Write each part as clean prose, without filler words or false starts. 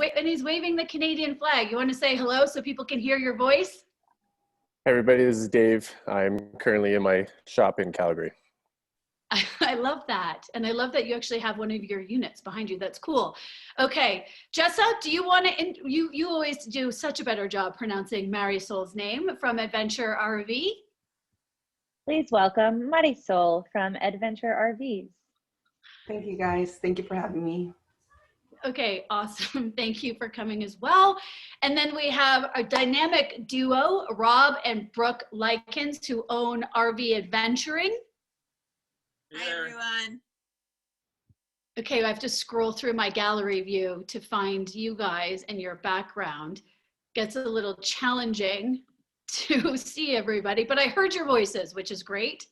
And he's waving the Canadian flag. You want to say hello so people can hear your voice? Hey everybody, this is Dave. I'm currently in my shop in Calgary. I love that. And I love that you actually have one of your units behind you. That's cool. Okay, Jessa, do you want to, you always do such a better job pronouncing Marisol's name from Adventure RV. Please welcome Marisol from Adventure RVs. Thank you guys. Thank you for having me. Okay, awesome. Thank you for coming as well. And then we have a dynamic duo, Rob and Brooke Lykins, who own RV Adventuring. Hi, everyone. Okay, I have to scroll through my gallery view to find you guys and your background. Gets a little challenging to see everybody, but I heard your voices, which is great.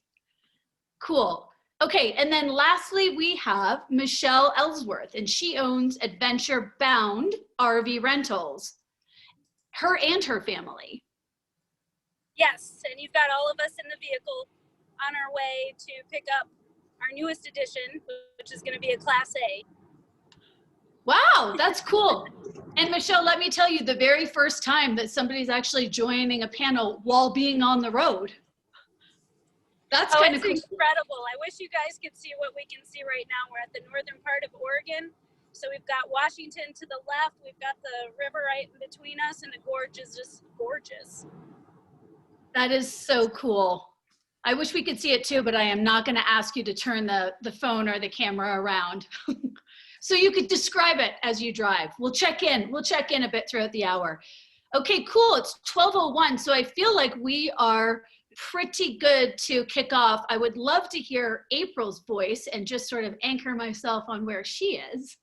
Cool. Okay, and then lastly, we have Michelle Ellsworth, and she owns Adventure Bound RV Rentals, her and her family. Yes, and you've got all of us in the vehicle on our way to pick up our newest edition, which is going to be a Class A. Wow, that's cool. And Michelle, let me tell you, the very first time that somebody's actually joining a panel while being on the road. That's kind of cool. Incredible. I wish you guys could see what we can see right now. We're at the northern part of Oregon. So we've got Washington to the left. We've got the river right in between us, and the gorge is just gorgeous. That is so cool. I wish we could see it too, but I am not going to ask you to turn the phone or the camera around. So you could describe it as you drive. We'll check in a bit throughout the hour. Okay, cool. It's 12:01. So I feel like we are pretty good to kick off. I would love to hear April's voice and just sort of anchor myself on where she is.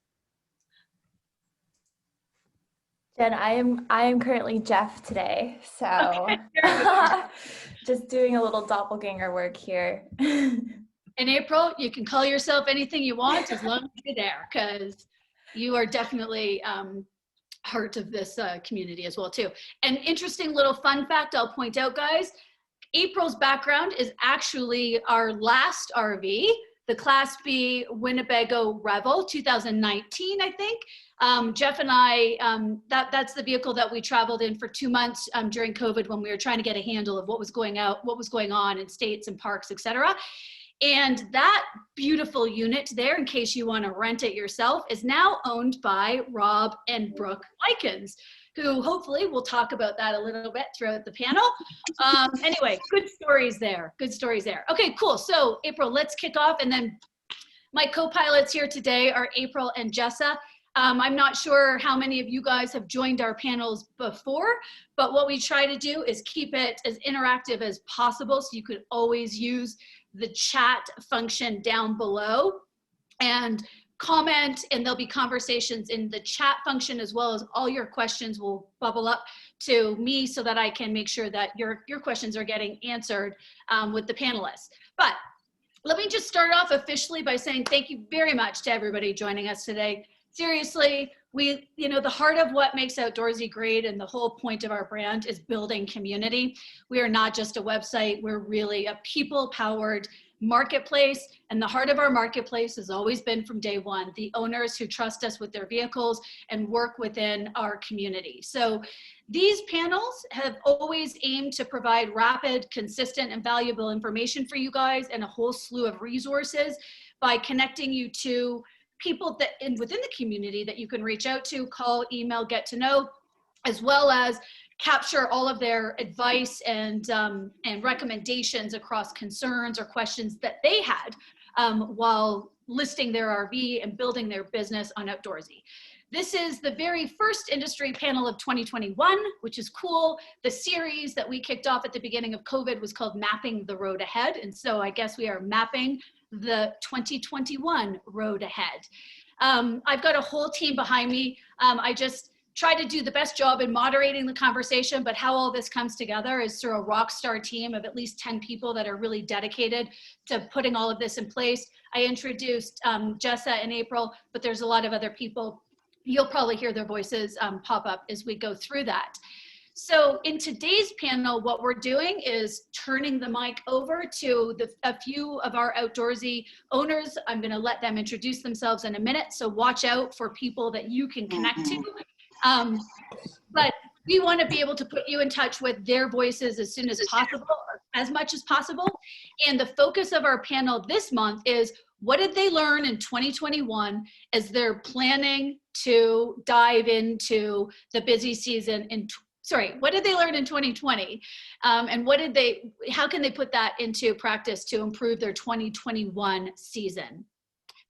Jen, I am currently Jeff today, so okay. Just doing a little doppelganger work here. And April, you can call yourself anything you want as long as you're there, because you are definitely heart of this community as well too. An interesting little fun fact I'll point out, guys. April's background is actually our last RV, the Class B Winnebago Revel 2019, I think. Jeff and I, that's the vehicle that we traveled in for 2 months during COVID when we were trying to get a handle of what was going on in states and parks, etc. And that beautiful unit there, in case you want to rent it yourself, is now owned by Rob and Brooke Lykins, who hopefully we'll talk about that a little bit throughout the panel. Anyway, good stories there. Good stories there. Okay, cool. So April, let's kick off. And then my co-pilots here today are April and Jessa. I'm not sure how many of you guys have joined our panels before, but what we try to do is keep it as interactive as possible. So you could always use the chat function down below and comment, and there'll be conversations in the chat function, as well as all your questions will bubble up to me so that I can make sure that your questions are getting answered with the panelists. But let me just start off officially by saying thank you very much to everybody joining us today. Seriously, the heart of what makes Outdoorsy great and the whole point of our brand is building community. We are not just a website, we're really a people-powered marketplace, and the heart of our marketplace has always been from day one, the owners who trust us with their vehicles and work within our community. So these panels have always aimed to provide rapid, consistent, and valuable information for you guys and a whole slew of resources by connecting you to people that within the community that you can reach out to, call, email, get to know, as well as capture all of their advice and recommendations across concerns or questions that they had while listing their RV and building their business on Outdoorsy. This is the very first industry panel of 2021, which is cool. The series that we kicked off at the beginning of COVID was called Mapping the Road Ahead. And so I guess we are mapping the 2021 road ahead. I've got a whole team behind me. I just try to do the best job in moderating the conversation, but how all this comes together is through a rock star team of at least 10 people that are really dedicated to putting all of this in place. I introduced Jessa and April, but there's a lot of other people. You'll probably hear their voices pop up as we go through that. So in today's panel, what we're doing is turning the mic over to a few of our Outdoorsy owners. I'm going to let them introduce themselves in a minute. So watch out for people that you can connect to But we want to be able to put you in touch with their voices as soon as possible, or as much as possible. And the focus of our panel this month is, what did they learn in 2021 as they're planning to dive into the busy season what did they learn in 2020? And how can they put that into practice to improve their 2021 season?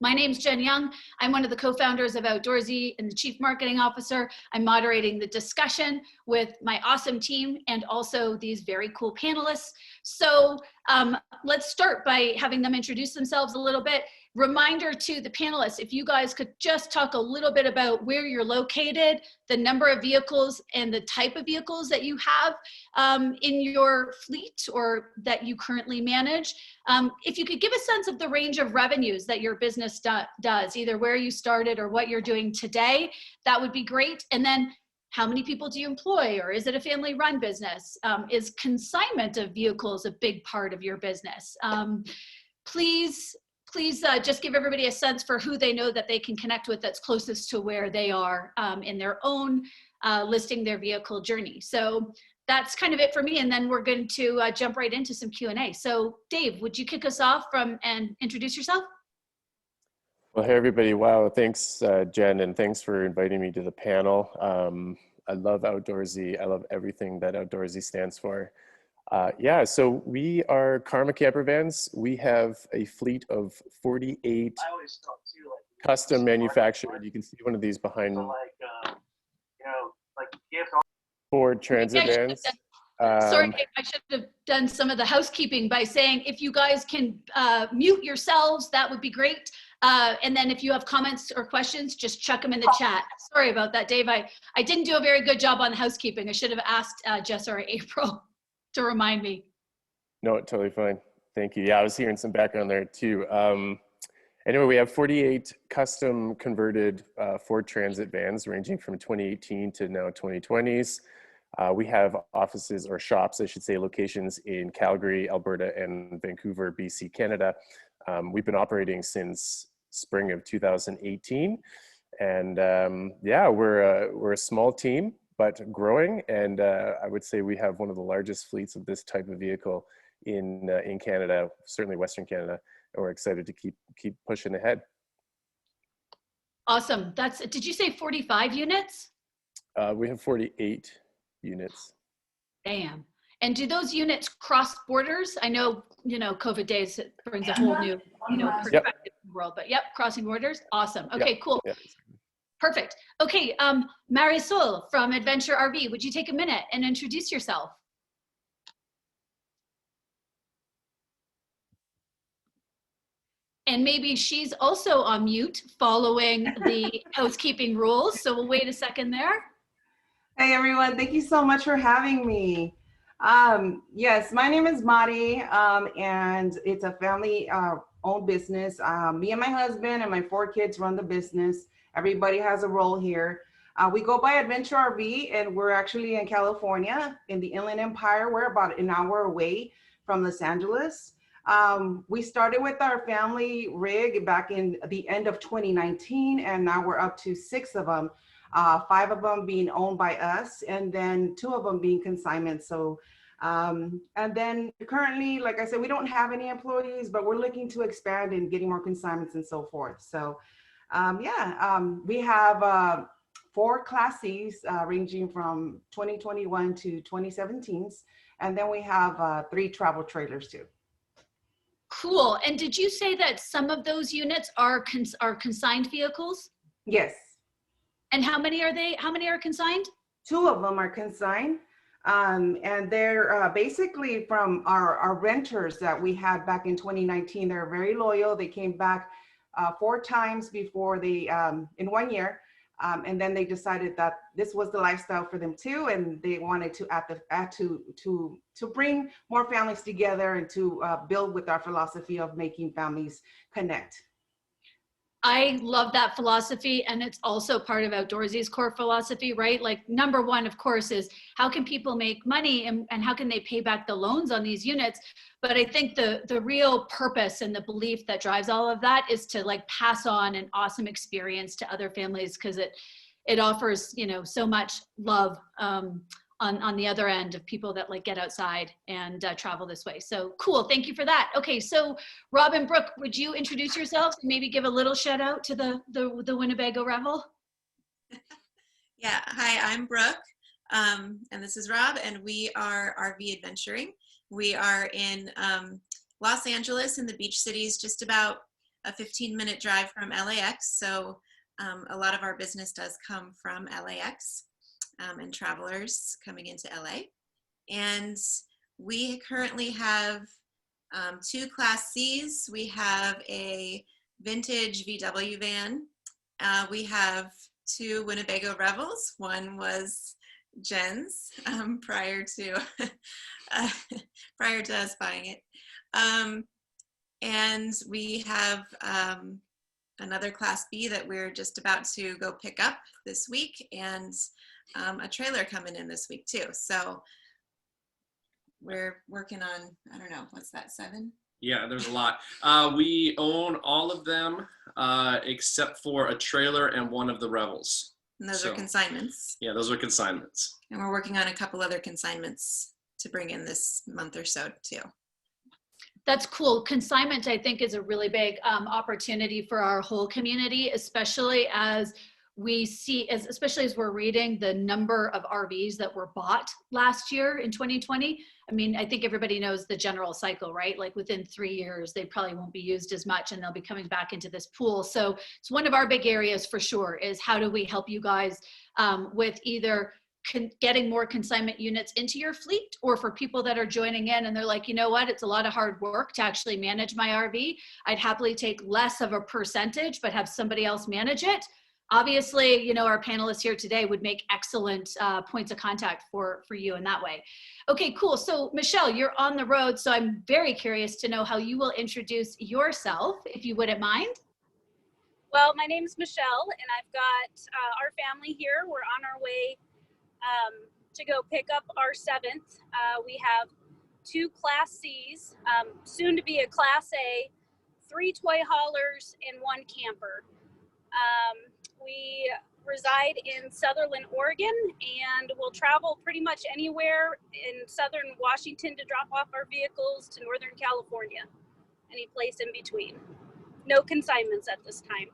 My name's Jen Young. I'm one of the co-founders of Outdoorsy and the Chief Marketing Officer. I'm moderating the discussion with my awesome team and also these very cool panelists. So let's start by having them introduce themselves a little bit. Reminder to the panelists, if you guys could just talk a little bit about where you're located, the number of vehicles and the type of vehicles that you have in your fleet or that you currently manage. If you could give a sense of the range of revenues that your business does, either where you started or what you're doing today, that would be great. And then how many people do you employ, or is it a family run business? Is consignment of vehicles a big part of your business? Please just give everybody a sense for who they know that they can connect with that's closest to where they are in their own listing their vehicle journey. So that's kind of it for me. And then we're going to jump right into some Q&A. So Dave, would you kick us off and introduce yourself? Well, hey, everybody. Wow. Thanks, Jen, and thanks for inviting me to the panel. I love Outdoorsy. I love everything that Outdoorsy stands for. Yeah, so we are Karma Campervans. We have a fleet of 48 custom manufactured. You can see one of these behind me. Ford Transit vans. Sorry, I should have done some of the housekeeping by saying, if you guys can mute yourselves, that would be great. And then if you have comments or questions, just chuck them in the chat. Sorry about that, Dave. I didn't do a very good job on the housekeeping. I should have asked Jess or April to remind me. No, totally fine. Thank you. Yeah, I was hearing some background there too. Anyway, we have 48 custom converted Ford Transit vans ranging from 2018 to now 2020s. We have offices, or shops, I should say, locations in Calgary, Alberta, and Vancouver, BC, Canada. We've been operating since spring of 2018. And yeah, we're a small team, but growing. And I would say we have one of the largest fleets of this type of vehicle in Canada, certainly Western Canada. And we're excited to keep pushing ahead. Awesome. Did you say 45 units? We have 48 units. Damn. And do those units cross borders? I know, COVID days, it brings a whole new, perspective in the world, but yep, crossing borders. Awesome. Okay, cool. Yep. Perfect. Okay, Marisol from Adventure RV, would you take a minute and introduce yourself? And maybe she's also on mute following the housekeeping rules. So we'll wait a second there. Hey everyone, thank you so much for having me. Yes, my name is Mari, and it's a family owned business. Me and my husband and my 4 kids run the business. Everybody has a role here. We go by Adventure RV, and we're actually in California in the Inland Empire. We're about an hour away from Los Angeles. We started with our family rig back in the end of 2019, and now we're up to 6 of them, 5 of them being owned by us, and then 2 of them being consignment. So, and then currently, like I said, we don't have any employees, but we're looking to expand and getting more consignments and so forth. So, we have 4 classes ranging from 2021 to 2017s, and then we have 3 travel trailers too. Cool. And did you say that some of those units are consigned vehicles? Yes. And how many are they? How many are consigned? 2 of them are consigned. And they're basically from our renters that we had back in 2019. They're very loyal. They came back 4 times before they, in 1 year. And then they decided that this was the lifestyle for them too, and they wanted to add to bring more families together and to build with our philosophy of making families connect. I love that philosophy, and it's also part of Outdoorsy's core philosophy, right? Like, number one, of course, is how can people make money and how can they pay back the loans on these units? But I think the real purpose and the belief that drives all of that is to like pass on an awesome experience to other families, because it offers, you know, so much love on the other end of people that like get outside and travel this way. So cool, thank you for that. Okay, so Rob and Brooke, would you introduce yourselves and maybe give a little shout out to the Winnebago Revel? Yeah, hi, I'm Brooke, and this is Rob, and we are RV Adventuring. We are in Los Angeles in the beach cities, just about a 15-minute drive from LAX. So a lot of our business does come from LAX and travelers coming into LA. And we currently have 2 Class Cs. We have a vintage VW van. We have 2 Winnebago Revels. One was Jen's prior to us buying it. And we have another Class B that we're just about to go pick up this week, and a trailer coming in this week too. So we're working on, I don't know, what's that, 7? Yeah, there's a lot. We own all of them except for a trailer and one of the Revels. And those are consignments. Yeah, those are consignments. And we're working on a couple other consignments to bring in this month or so too. That's cool. Consignment, I think, is a really big opportunity for our whole community, especially as we see, especially as we're reading the number of RVs that were bought last year in 2020. I mean, I think everybody knows the general cycle, right? Like within 3 years, they probably won't be used as much and they'll be coming back into this pool. So it's one of our big areas for sure is how do we help you guys with either getting more consignment units into your fleet, or for people that are joining in and they're like, you know what, it's a lot of hard work to actually manage my RV. I'd happily take less of a percentage, but have somebody else manage it. Obviously, you know, our panelists here today would make excellent points of contact for you in that way. Okay, cool. So Michelle, you're on the road. So I'm very curious to know how you will introduce yourself, if you wouldn't mind. Well, my name is Michelle, and I've got our family here. We're on our way to go pick up our 7th. We have 2 Class Cs, soon to be a Class A, 3 toy haulers, and 1 camper. We reside in Sutherland, Oregon, and we'll travel pretty much anywhere in Southern Washington to drop off our vehicles to Northern California, any place in between. No consignments at this time.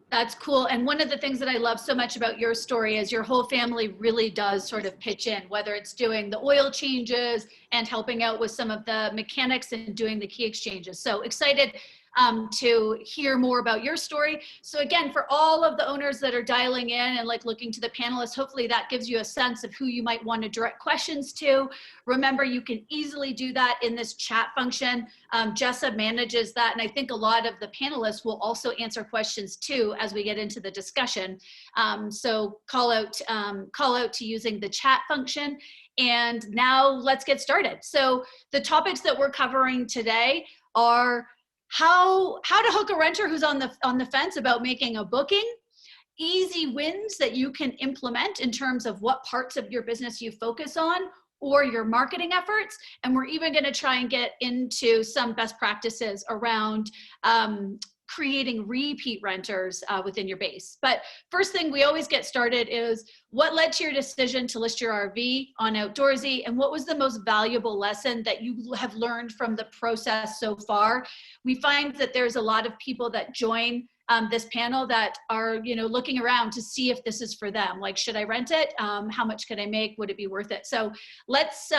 That's cool. And one of the things that I love so much about your story is your whole family really does sort of pitch in, whether it's doing the oil changes and helping out with some of the mechanics and doing the key exchanges. So excited to hear more about your story. So again, for all of the owners that are dialing in and like looking to the panelists, hopefully that gives you a sense of who you might want to direct questions to. Remember, you can easily do that in this chat function. Jessa manages that, and I think a lot of the panelists will also answer questions too as we get into the discussion. So call out to using the chat function. And now let's get started. So the topics that we're covering today are how to hook a renter who's on the fence about making a booking, easy wins that you can implement in terms of what parts of your business you focus on, or your marketing efforts. And we're even going to try and get into some best practices around creating repeat renters within your base. But first thing we always get started is what led to your decision to list your RV on Outdoorsy, and what was the most valuable lesson that you have learned from the process so far? We find that there's a lot of people that join this panel that are, you know, looking around to see if this is for them. Like, should I rent it? How much could I make? Would it be worth it? So let's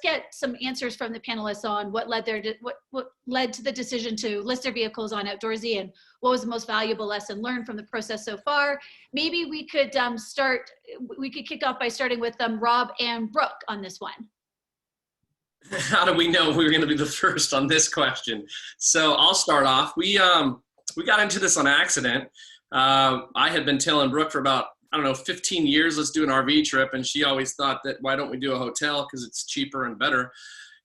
get some answers from the panelists on what led to the decision to list their vehicles on Outdoorsy, and what was the most valuable lesson learned from the process so far. Maybe we could kick off by starting with Rob and Brooke on this one. How do we know we were going to be the first on this question? So I'll start off. We got into this on accident. I had been telling Brooke for about, 15 years, let's do an RV trip. And she always thought that, why don't we do a hotel? Because it's cheaper and better.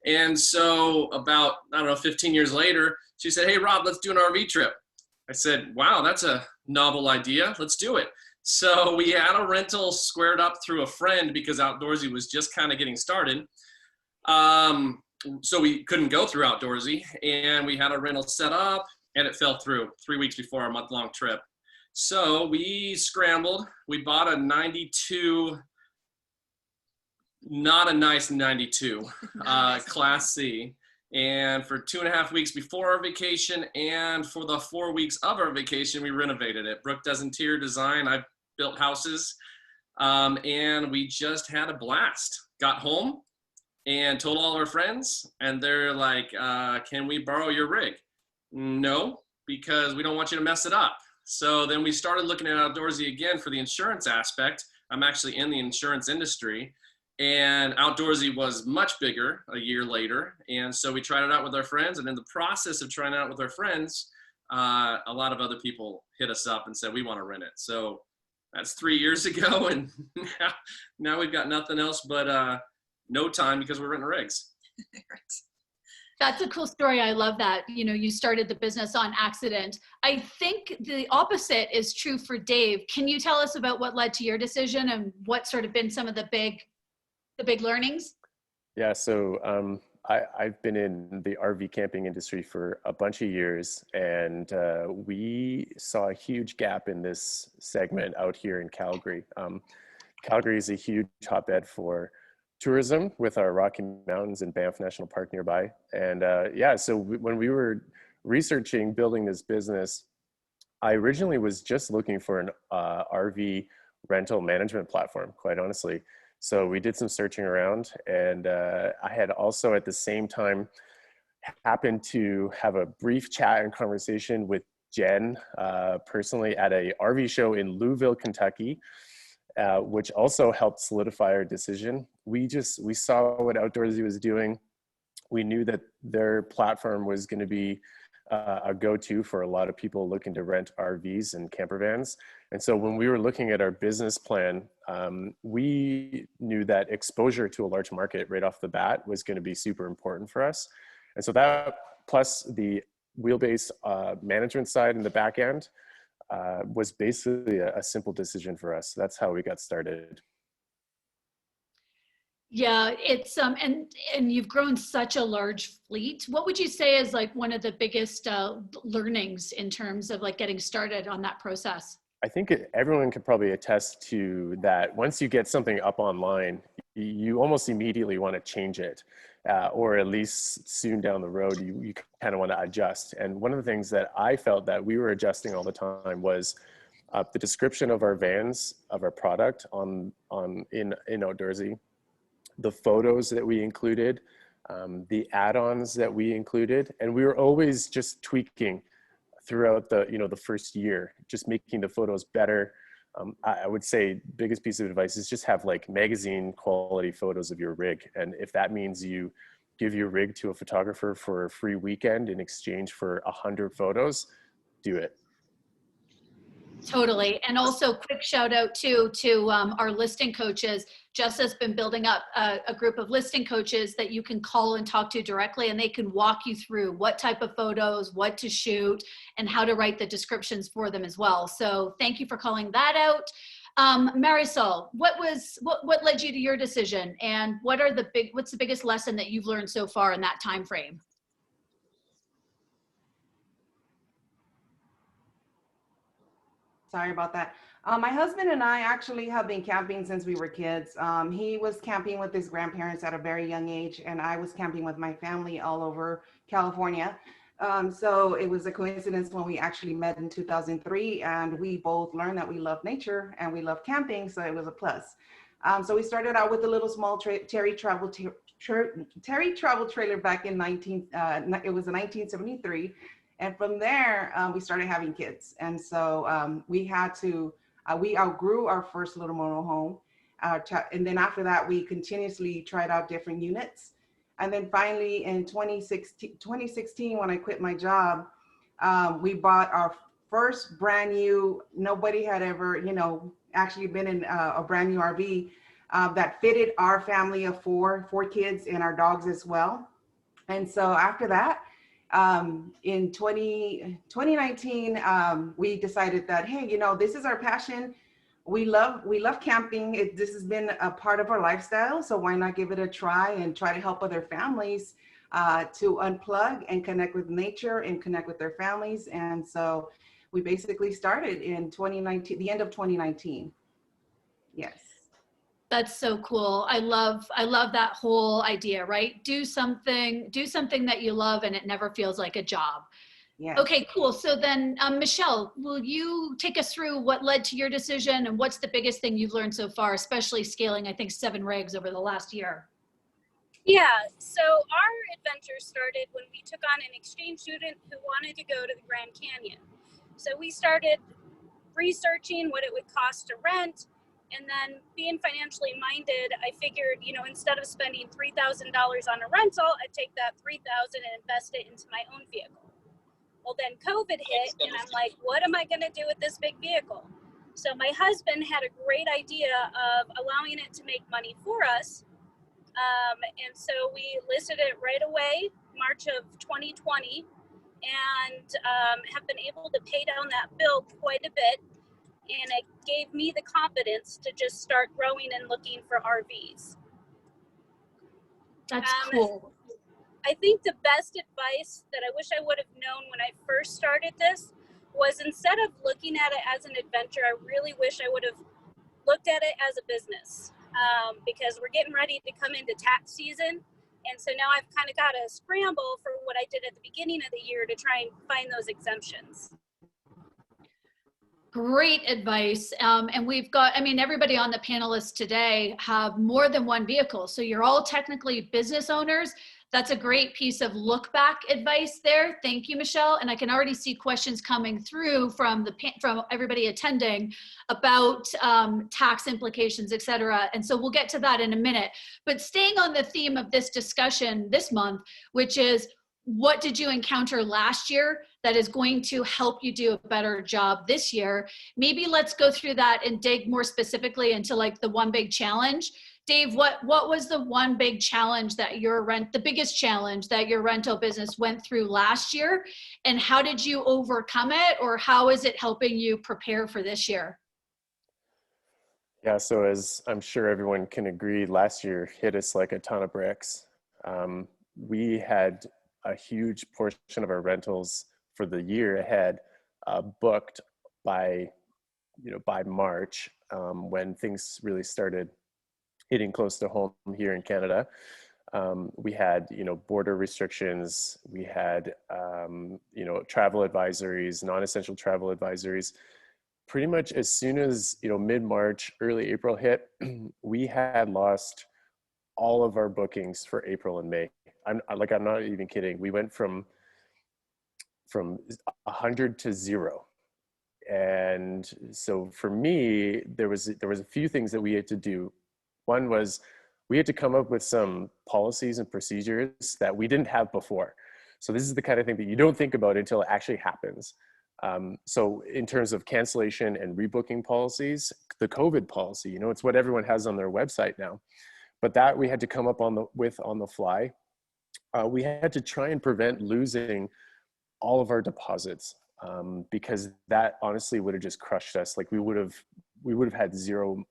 And so about, 15 years later, she said, hey, Rob, let's do an RV trip. I said, wow, that's a novel idea. Let's do it. So we had a rental squared up through a friend because Outdoorsy was just kind of getting started. So we couldn't go through Outdoorsy, and we had a rental set up, and it fell through 3 weeks before our month-long trip. So we scrambled. We bought a 92, not a nice 92, Class C. And for 2.5 weeks before our vacation and for the 4 weeks of our vacation, we renovated it. Brooke does interior design. I built houses. And we just had a blast. Got home and told all our friends, and they're like, can we borrow your rig? No, because we don't want you to mess it up. So then we started looking at Outdoorsy again for the insurance aspect. I'm actually in the insurance industry, and Outdoorsy was much bigger a year later. And so we tried it out with our friends, and in the process of trying it out with our friends, a lot of other people hit us up and said, we want to rent it. So that's 3 years ago, and now we've got nothing else but no time because we're renting rigs. Right. That's a cool story. I love that. You know, you started the business on accident. I think the opposite is true for Dave. Can you tell us about what led to your decision and what sort of been some of the big learnings? Yeah, so I've been in the RV camping industry for a bunch of years, and we saw a huge gap in this segment out here in Calgary. Calgary is a huge hotbed for tourism with our Rocky Mountains and Banff National Park nearby. And yeah, so when we were researching building this business, I originally was just looking for an RV rental management platform, quite honestly. So we did some searching around, and I had also at the same time happened to have a brief chat and conversation with Jen personally at a RV show in Louisville, Kentucky, which also helped solidify our decision. We saw what Outdoorsy was doing. We knew that their platform was going to be a go-to for a lot of people looking to rent RVs and campervans. And so when we were looking at our business plan, we knew that exposure to a large market right off the bat was going to be super important for us. And so that, plus the wheelbase management side in the back end, was basically a simple decision for us. That's how we got started. Yeah, it's and you've grown such a large fleet. What would you say is like one of the biggest learnings in terms of like getting started on that process? I think everyone could probably attest to that. Once you get something up online, you almost immediately want to change it, or at least soon down the road, you kind of want to adjust. And one of the things that I felt that we were adjusting all the time was the description of our vans, of our product in Outdoorsy, the photos that we included, the add-ons that we included, and we were always just tweaking throughout the first year, just making the photos better. I would say biggest piece of advice is just have like magazine quality photos of your rig. And if that means you give your rig to a photographer for a free weekend in exchange for 100 photos, do it. Totally. And also quick shout out to our listing coaches. Jess has been building up a group of listing coaches that you can call and talk to directly, and they can walk you through what type of photos, what to shoot, and how to write the descriptions for them as well. So thank you for calling that out. Marisol, what led you to your decision, and what's the biggest lesson that you've learned so far in that time frame? Sorry about that. My husband and I actually have been camping since we were kids. He was camping with his grandparents at a very young age, and I was camping with my family all over California. So it was a coincidence when we actually met in 2003, and we both learned that we love nature and we love camping, so it was a plus. So we started out with a little small Terry travel trailer back in it was in 1973. And from there, we started having kids. And so we outgrew our first little motorhome. And then after that, we continuously tried out different units. And then finally in 2016, when I quit my job, we bought our first brand new, nobody had ever, actually been in a brand new RV that fitted our family of four kids and our dogs as well. And so after that, in 2019, we decided that, hey, this is our passion. We love camping. This has been a part of our lifestyle. So why not give it a try and try to help other families to unplug and connect with nature and connect with their families. And so we basically started in 2019, the end of 2019. Yes. That's so cool. I love that whole idea, right? Do something that you love and it never feels like a job. Yes. Okay, cool. So then, Michelle, will you take us through what led to your decision and what's the biggest thing you've learned so far, especially scaling, I think, 7 rigs over the last year? Yeah, so our adventure started when we took on an exchange student who wanted to go to the Grand Canyon. So we started researching what it would cost to rent, and then being financially minded, I figured, you know, instead of spending $3,000 on a rental, I'd take that $3,000 and invest it into my own vehicle. Well, then COVID hit, and I'm like, what am I going to do with this big vehicle? So my husband had a great idea of allowing it to make money for us. And so we listed it right away, March of 2020, and have been able to pay down that bill quite a bit. And it gave me the confidence to just start growing and looking for RVs. That's cool. I think the best advice that I wish I would have known when I first started this was, instead of looking at it as an adventure, I really wish I would have looked at it as a business, because we're getting ready to come into tax season. And so now I've kind of got to scramble for what I did at the beginning of the year to try and find those exemptions. Great advice. And we've got, I mean, everybody on the panelists today have more than one vehicle. So you're all technically business owners. That's a great piece of look back advice there. Thank you, Michelle. And I can already see questions coming through from everybody attending about tax implications, et cetera. And so we'll get to that in a minute. But staying on the theme of this discussion this month, which is, what did you encounter last year that is going to help you do a better job this year? Maybe let's go through that and dig more specifically into like the one big challenge. Dave, what was the one big challenge that the biggest challenge that your rental business went through last year, and how did you overcome it, or how is it helping you prepare for this year? Yeah, so as I'm sure everyone can agree, last year hit us like a ton of bricks. We had a huge portion of our rentals for the year ahead booked by March, when things really started hitting close to home here in Canada. We had, border restrictions, we had, travel advisories, non-essential travel advisories. Pretty much as soon as, mid-March, early April hit, we had lost all of our bookings for April and May. I'm not even kidding. We went from 100 to 0. And so for me, there was a few things that we had to do. One was we had to come up with some policies and procedures that we didn't have before. So this is the kind of thing that you don't think about until it actually happens. So in terms of cancellation and rebooking policies, the COVID policy, it's what everyone has on their website now. But that we had to come up on the fly. We had to try and prevent losing all of our deposits, because that honestly would have just crushed us. Like we would have had $0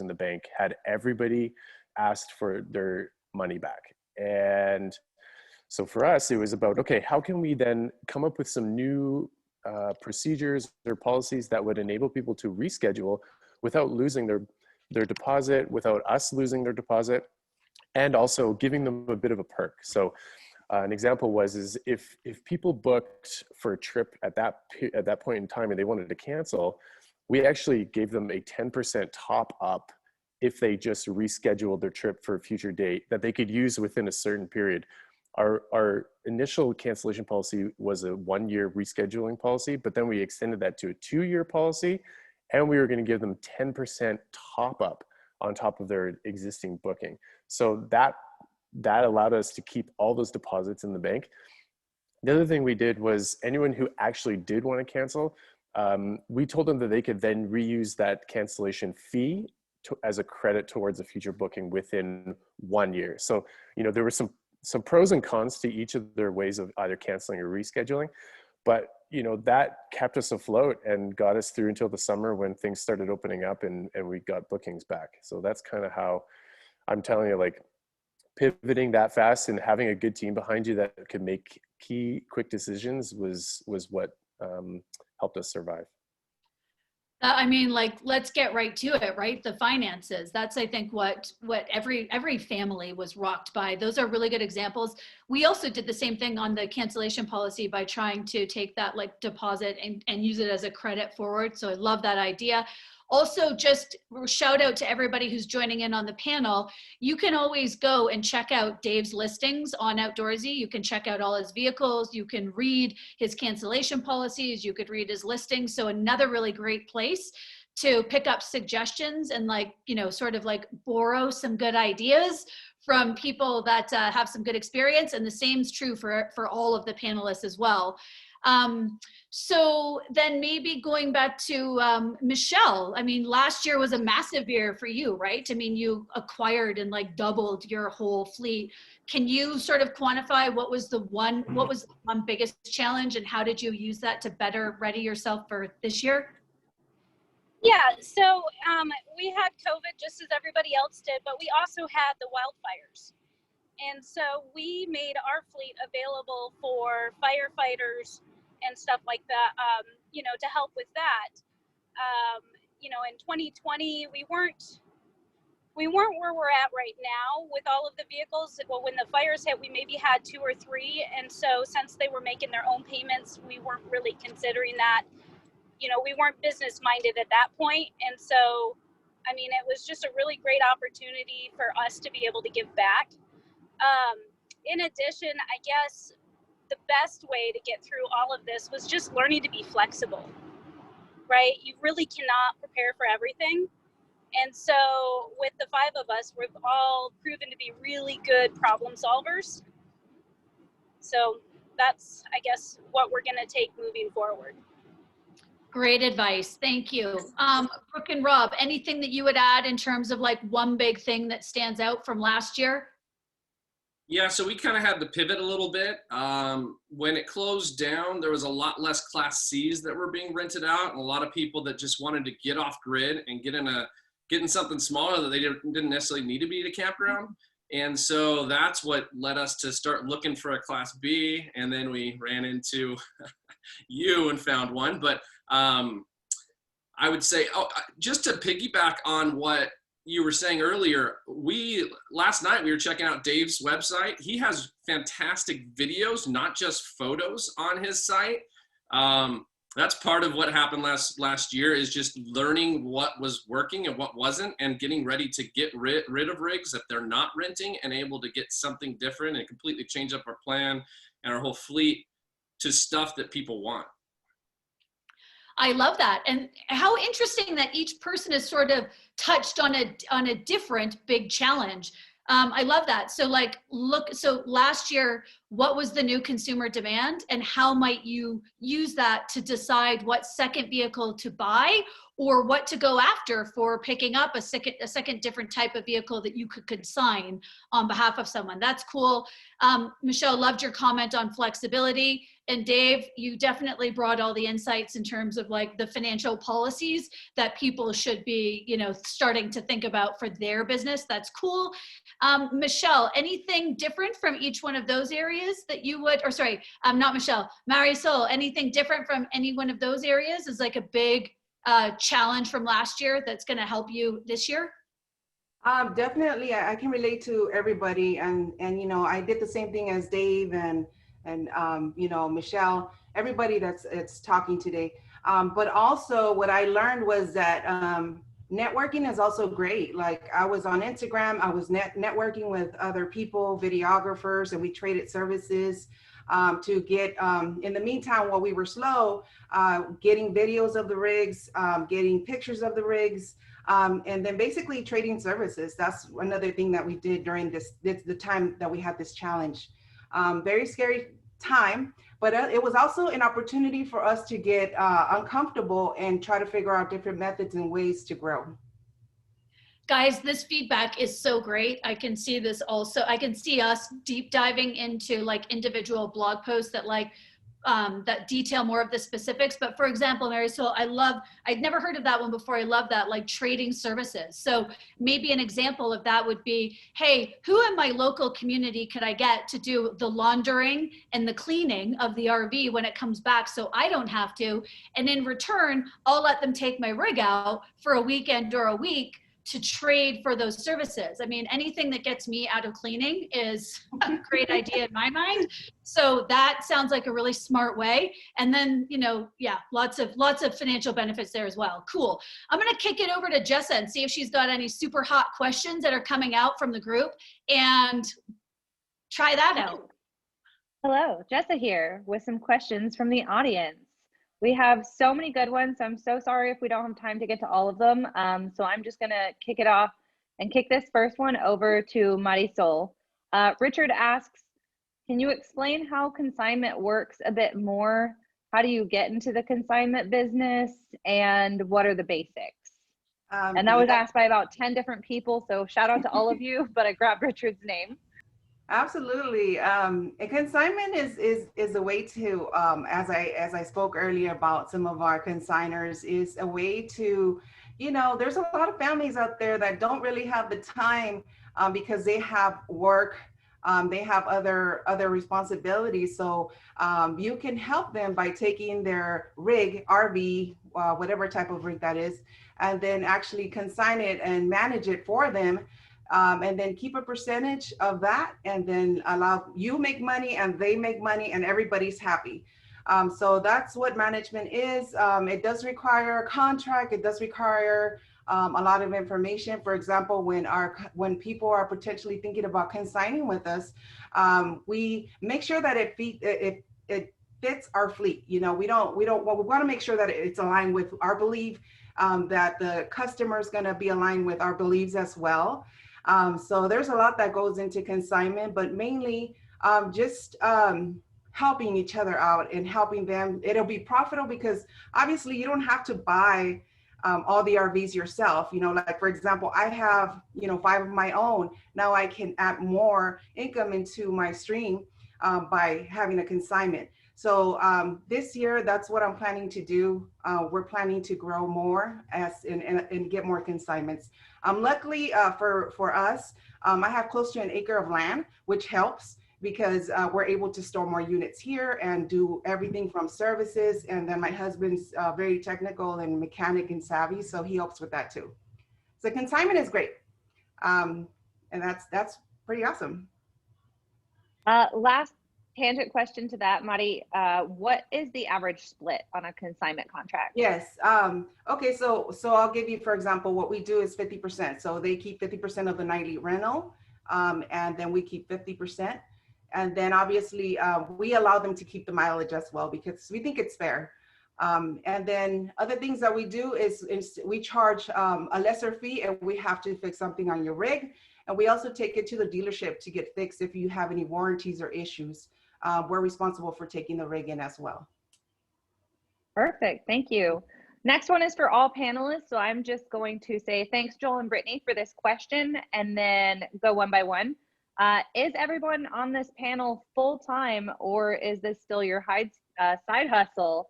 in the bank had everybody asked for their money back. And so for us, it was about, okay, how can we then come up with some new procedures or policies that would enable people to reschedule without losing their deposit, without us losing their deposit, and also giving them a bit of a perk. So an example is if people booked for a trip at that point in time and they wanted to cancel, we actually gave them a 10% top up if they just rescheduled their trip for a future date that they could use within a certain period. Our initial cancellation policy was a 1-year rescheduling policy, but then we extended that to a 2-year policy, and we were going to give them 10% top up on top of their existing booking. So that allowed us to keep all those deposits in the bank. The other thing we did was anyone who actually did want to cancel, we told them that they could then reuse that cancellation fee as a credit towards a future booking within 1 year. So, there were some pros and cons to each of their ways of either canceling or rescheduling, but that kept us afloat and got us through until the summer when things started opening up and we got bookings back. So that's kind of how I'm telling you, like, pivoting that fast and having a good team behind you that could make key quick decisions was what helped us survive. I mean, like, let's get right to it, right? The finances. That's, I think, what every family was rocked by. Those are really good examples. We also did the same thing on the cancellation policy by trying to take that like deposit and use it as a credit forward. So I love that idea. Also, just shout out to everybody who's joining in on the panel. You can always go and check out Dave's listings on Outdoorsy. You can check out all his vehicles. You can read his cancellation policies. You could read his listings. So another really great place to pick up suggestions and like, you know, sort of like borrow some good ideas from people that have some good experience. And the same is true for all of the panelists as well. So then maybe going back to Michelle, I mean, last year was a massive year for you, right? I mean, you acquired and like doubled your whole fleet. Can you sort of quantify what was the one biggest challenge and how did you use that to better ready yourself for this year? Yeah, so we had COVID just as everybody else did, but we also had the wildfires. And so we made our fleet available for firefighters and stuff like that, you know, to help with that. You know, in 2020, we weren't where we're at right now with all of the vehicles. Well, when the fires hit, we maybe had 2 or 3. And so since they were making their own payments, we weren't really considering that. You know, we weren't business minded at that point. And so, I mean, it was just a really great opportunity for us to be able to give back. In addition, I guess the best way to get through all of this was just learning to be flexible, right? You really cannot prepare for everything. And so with the 5 of us, we've all proven to be really good problem solvers. So that's, I guess, what we're going to take moving forward. Great advice. Thank you. Brooke and Rob, anything that you would add in terms of like one big thing that stands out from last year? Yeah, so we kind of had to pivot a little bit. When it closed down, there was a lot less Class Cs that were being rented out, and a lot of people that just wanted to get off grid and get in something smaller that they didn't necessarily need to be at a campground. And so that's what led us to start looking for a Class B, and then we ran into you and found one. But I would say, just to piggyback on what you were saying earlier, last night we were checking out Dave's website. He has fantastic videos, not just photos on his site. That's part of what happened last year, is just learning what was working and what wasn't, and getting ready to get rid of rigs if they're not renting, and able to get something different and completely change up our plan and our whole fleet to stuff that people want. I love that. And how interesting that each person has sort of touched on a different big challenge. I love that. So like, so last year, what was the new consumer demand and how might you use that to decide what second vehicle to buy or what to go after for picking up a second different type of vehicle that you could consign on behalf of someone? That's cool. Michelle, loved your comment on flexibility. And Dave, you definitely brought all the insights in terms of like the financial policies that people should be, you know, starting to think about for their business. That's cool. Michelle, anything different from each one of those areas that you would, or sorry, not Michelle, Marisol, anything different from any one of those areas is like a big challenge from last year that's going to help you this year? Definitely, I can relate to everybody, and you know, I did the same thing as Dave and you know, Michelle, everybody that's talking today. But also what I learned was that networking is also great. Like I was on Instagram, I was networking with other people, videographers, and we traded services to get, in the meantime, while we were slow, getting videos of the rigs, getting pictures of the rigs, and then basically trading services. That's another thing that we did during the time that we had this challenge. Very scary time, but it was also an opportunity for us to get uncomfortable and try to figure out different methods and ways to grow. Guys, this feedback is so great. I can see this also. I can see us deep diving into like individual blog posts that like that detail more of the specifics. But for example, Marisol, I'd never heard of that one before. I love that, like trading services. So maybe an example of that would be, hey, who in my local community could I get to do the laundering and the cleaning of the RV when it comes back so I don't have to? And in return, I'll let them take my rig out for a weekend or a week to trade for those services. I mean, anything that gets me out of cleaning is a great idea in my mind. So that sounds like a really smart way. And then, you know, yeah, lots of financial benefits there as well. Cool. I'm gonna kick it over to Jessa and see if she's got any super hot questions that are coming out from the group and try that out. Hello, Jessa here with some questions from the audience. We have so many good ones. I'm so sorry if we don't have time to get to all of them. So I'm just gonna kick it off and kick this first one over to Marisol. Richard asks, can you explain how consignment works a bit more? How do you get into the consignment business and what are the basics? And that was asked by about 10 different people. So shout out to all of you, but I grabbed Richard's name. Absolutely. A consignment is a way to, as I spoke earlier about some of our consigners, is a way to, you know, there's a lot of families out there that don't really have the time because they have work, they have other responsibilities. So you can help them by taking their rig, RV, whatever type of rig that is, and then actually consign it and manage it for them. And then keep a percentage of that, and then allow you make money and they make money and everybody's happy. So that's what management is. It does require a contract. It does require a lot of information. For example, when people are potentially thinking about consigning with us, we make sure that it fits our fleet. You know, we want to make sure that it's aligned with our belief, that the customer is going to be aligned with our beliefs as well. So there's a lot that goes into consignment, but mainly just helping each other out and helping them. It'll be profitable because obviously you don't have to buy all the RVs yourself. You know, like for example, I have, you know, 5 of my own. Now I can add more income into my stream by having a consignment. So this year, that's what I'm planning to do. We're planning to grow more and get more consignments. Luckily for us, I have close to an acre of land, which helps because we're able to store more units here and do everything from services. And then my husband's very technical and mechanic and savvy, so he helps with that too. So consignment is great. And that's pretty awesome. Last tangent question to that, Mari, what is the average split on a consignment contract? Yes. Okay, so I'll give you, for example, what we do is 50%. So they keep 50% of the nightly rental, and then we keep 50%. And then obviously we allow them to keep the mileage as well because we think it's fair. And then other things that we do is we charge a lesser fee if we have to fix something on your rig. And we also take it to the dealership to get fixed if you have any warranties or issues. We're responsible for taking the rig in as well. Perfect, thank you. Next one is for all panelists. So I'm just going to say thanks, Joel and Brittany, for this question and then go one by one. Is everyone on this panel full-time or is this still your side hustle?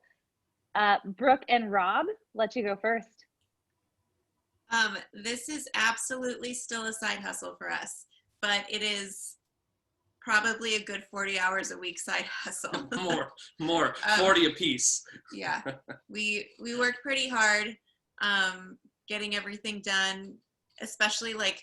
Brooke and Rob, let you go first. This is absolutely still a side hustle for us, but it is probably a good 40 hours a week side hustle. more 40 a piece. Yeah, we work pretty hard getting everything done, especially like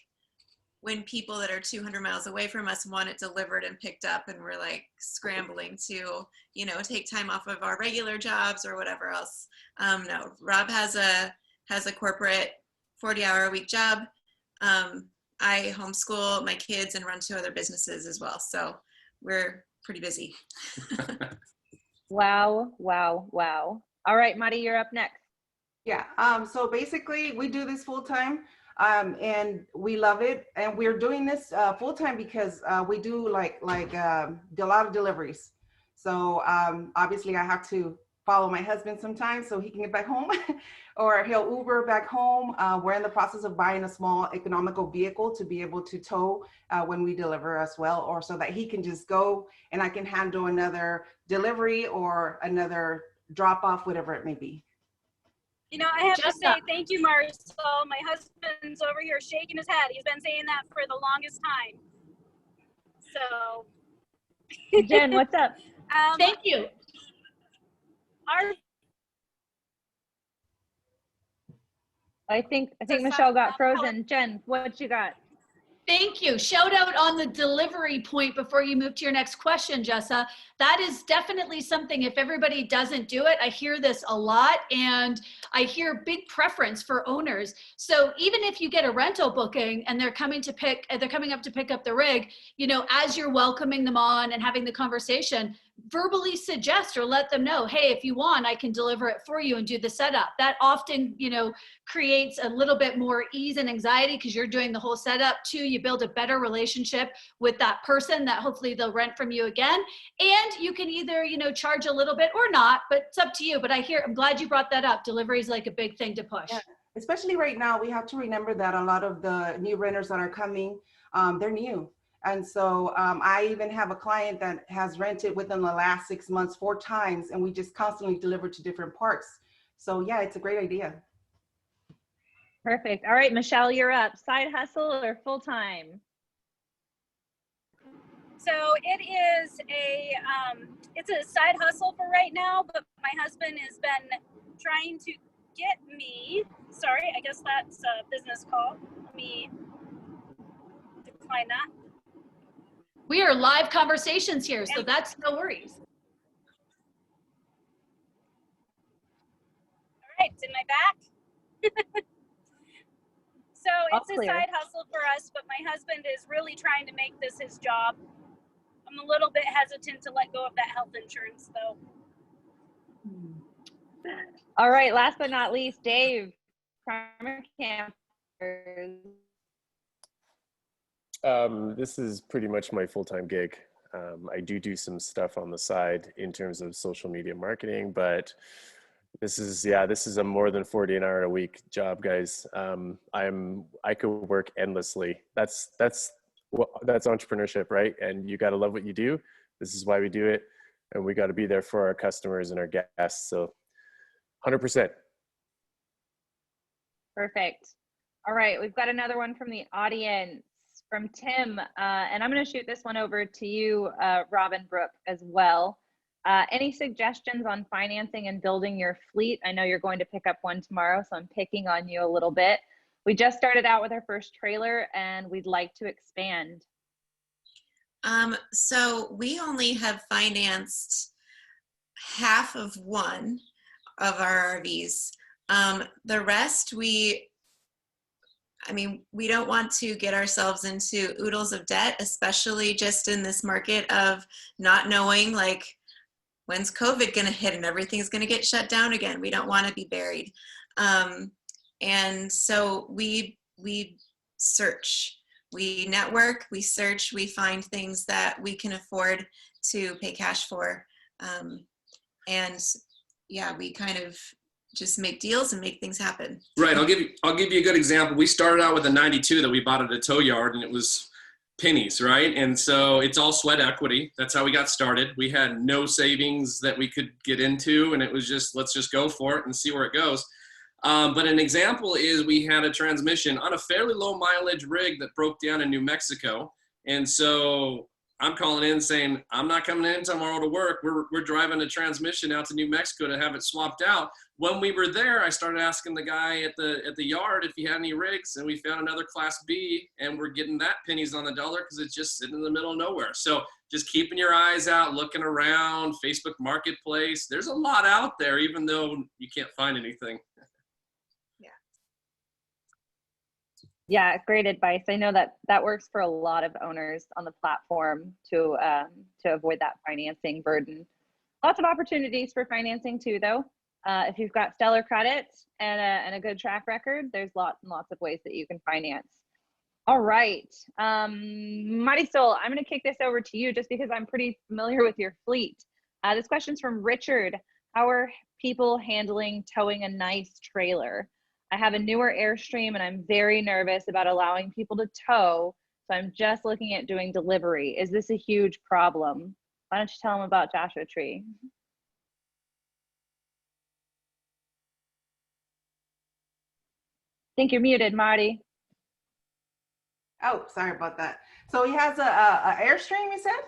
when people that are 200 miles away from us want it delivered and picked up, and we're like scrambling to, you know, take time off of our regular jobs or whatever else. No, Rob has a corporate 40-hour-a-week job. I homeschool my kids and run 2 other businesses as well. So we're pretty busy. Wow, wow, wow. All right, Mari, you're up next. Yeah, so basically we do this full time and we love it. And we're doing this full time because we do like a lot of deliveries. So obviously I have to follow my husband sometimes so he can get back home, or he'll Uber back home. We're in the process of buying a small economical vehicle to be able to tow when we deliver as well, or so that he can just go and I can handle another delivery or another drop off, whatever it may be. You know, I have to say thank you, Marisol. My husband's over here shaking his head. He's been saying that for the longest time. So, Jen, what's up? Thank you. I think Michelle got frozen. Jen, what you got? Thank you. Shout out on the delivery point before you move to your next question, Jessa. That is definitely something, if everybody doesn't do it, I hear this a lot, and I hear big preference for owners. So even if you get a rental booking and they're coming up to pick up the rig, you know, as you're welcoming them on and having the conversation, verbally suggest or let them know, hey, if you want, I can deliver it for you and do the setup. That often, you know, creates a little bit more ease and anxiety because you're doing the whole setup. Too, you build a better relationship with that person that hopefully they'll rent from you again. And you can either, you know, charge a little bit or not, but it's up to you. But I'm glad you brought that up. Delivery is like a big thing to push. Yeah. Especially right now, we have to remember that a lot of the new renters that are coming, they're new. And so I even have a client that has rented within the last 6 months 4 times, and we just constantly deliver to different parts. So yeah, it's a great idea. Perfect. All right, Michelle, you're up. Side hustle or full-time? So it is it's a side hustle for right now, but my husband has been trying to get me, sorry, I guess that's a business call. Let me decline that. We are live conversations here, so that's no worries. All right, in my back. So it's a side hustle for us, but my husband is really trying to make this his job. I'm a little bit hesitant to let go of that health insurance, though. All right, last but not least, Dave, Primer Campers. This is pretty much my full-time gig. I do some stuff on the side in terms of social media marketing, but this is a more than 40 an hour a week job, guys. I could work endlessly. That's entrepreneurship, right? And you got to love what you do. This is why we do it, and we got to be there for our customers and our guests. So 100%. Perfect. All right, we've got another one from the audience, from Tim, and I'm going to shoot this one over to you, Rob and Brooke, as well. Any suggestions on financing and building your fleet? I know you're going to pick up one tomorrow, so I'm picking on you a little bit. We just started out with our first trailer, and we'd like to expand. So we only have financed half of one of our RVs. The rest, we don't want to get ourselves into oodles of debt, especially just in this market of not knowing, like, when's COVID going to hit and everything's going to get shut down again. We don't want to be buried. And so we search, we network, we search, we find things that we can afford to pay cash for. And yeah, we kind of just make deals and make things happen. Right. I'll give you a good example. We started out with a 92 that we bought at a tow yard, and it was pennies, right? And so it's all sweat equity. That's how we got started. We had no savings that we could get into, and it was just, let's just go for it and see where it goes. But an example is we had a transmission on a fairly low mileage rig that broke down in New Mexico. And so I'm calling in saying, I'm not coming in tomorrow to work. We're driving a transmission out to New Mexico to have it swapped out. When we were there, I started asking the guy at the yard if he had any rigs, and we found another Class B, and we're getting that pennies on the dollar because it's just sitting in the middle of nowhere. So just keeping your eyes out, looking around, Facebook Marketplace. There's a lot out there, even though you can't find anything. Yeah, great advice. I know that works for a lot of owners on the platform to avoid that financing burden. Lots of opportunities for financing too, though. If you've got stellar credit and a good track record, there's lots and lots of ways that you can finance. All right, Marisol, I'm going to kick this over to you just because I'm pretty familiar with your fleet. This question's from Richard. How are people handling towing a nice trailer? I have a newer Airstream and I'm very nervous about allowing people to tow. So I'm just looking at doing delivery. Is this a huge problem? Why don't you tell them about Joshua Tree? I think you're muted, Marty. Oh, sorry about that. So he has a Airstream, you said?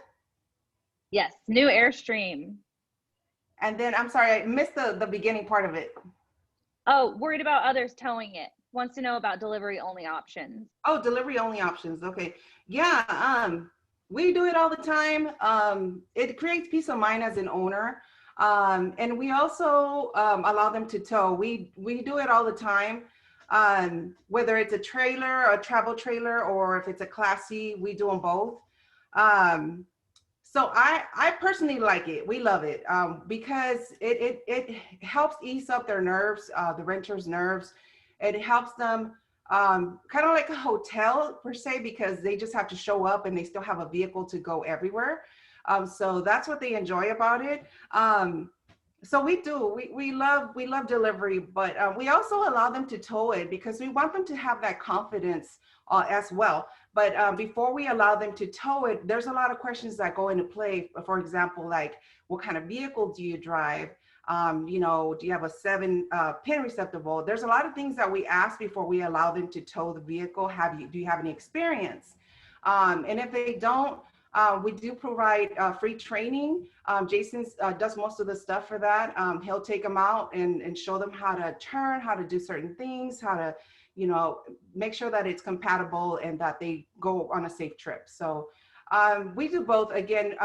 Yes, new Airstream. And then, I'm sorry, I missed the beginning part of it. Oh, worried about others towing it. Wants to know about delivery only options. Oh, delivery only options. Okay. Yeah, we do it all the time. It creates peace of mind as an owner. And we also allow them to tow. We do it all the time. Whether it's a trailer, a travel trailer, or if it's a Class C, we do them both. So I personally like it. We love it because it helps ease up their nerves, the renters' nerves. It helps them kind of like a hotel per se, because they just have to show up and they still have a vehicle to go everywhere. So that's what they enjoy about it. So we love delivery, but we also allow them to tow it because we want them to have that confidence as well. But before we allow them to tow it, there's a lot of questions that go into play. For example, like, what kind of vehicle do you drive? You know, do you have a 7-pin receptacle? There's a lot of things that we ask before we allow them to tow the vehicle. Do you have any experience? And if they don't, we do provide free training. Jason does most of the stuff for that. He'll take them out and show them how to turn, how to do certain things, how to, you know, make sure that it's compatible and that they go on a safe trip. So we do both. Again,